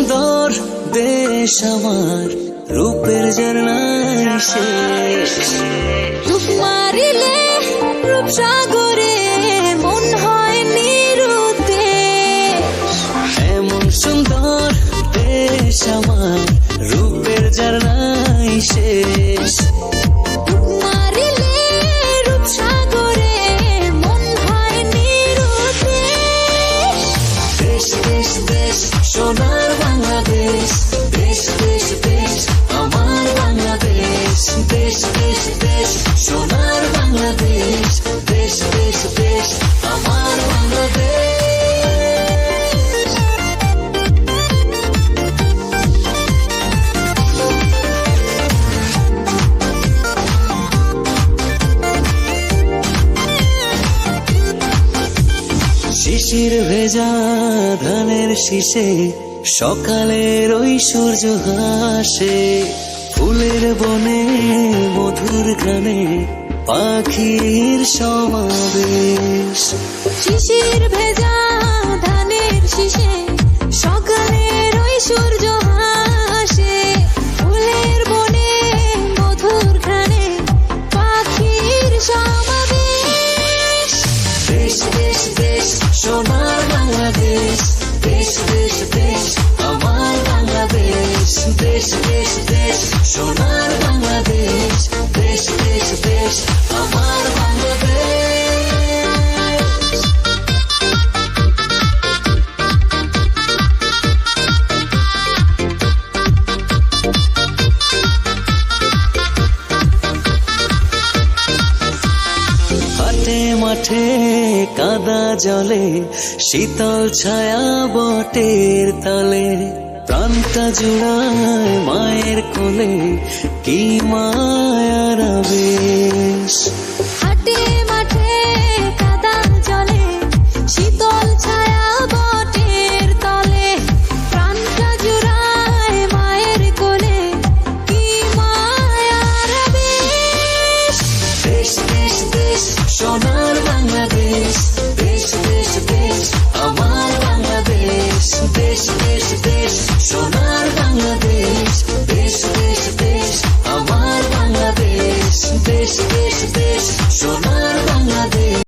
সুন্দর দেশ আমার, রূপের ঝর্ণায় শেষ। ডুব মারিলে রূপসাগরে মন হয় নিরুদ্দেশ। এমন সুন্দর দেশ আমার, রূপের ঝর্ণায় শেষ। ডুব মারিলে রূপসাগরে মন হয় নিরুদ্দেশ। দেশ দেশ দেশ সোনার বাংলাদেশ, দেশ দেশ দেশ আমার বাংলাদেশ। দেশ দেশ দেশ সোনার বাংলাদেশ, দেশ দেশ দেশ আমার বাংলাদেশ। শিশির ভেজা ধানের শীষে সকালের ওই সূর্য হাসে। ফুলের বনে মধুর গানে পাখির সমাবেশ। শিশির ভেজা ধানের শীষে সকালের ওই সূর্য হাসে। ফুলের বনে মধুর ঘ্রাণে পাখির সমাবেশ। দেশ দেশ দেশ সোনার বাংলাদেশ, দেশ দেশ দেশ আমার বাংলাদেশ। দেশ দেশ দেশ সোনার বাংলাদেশ, দেশ দেশ দেশ আমার বাংলাদেশ। হাটে মাঠে কাদা জলে শীতল ছায়া বটের তলে। প্রাণটা জুড়ায় মায়ের কোলে, কি মায়ার আবেশ।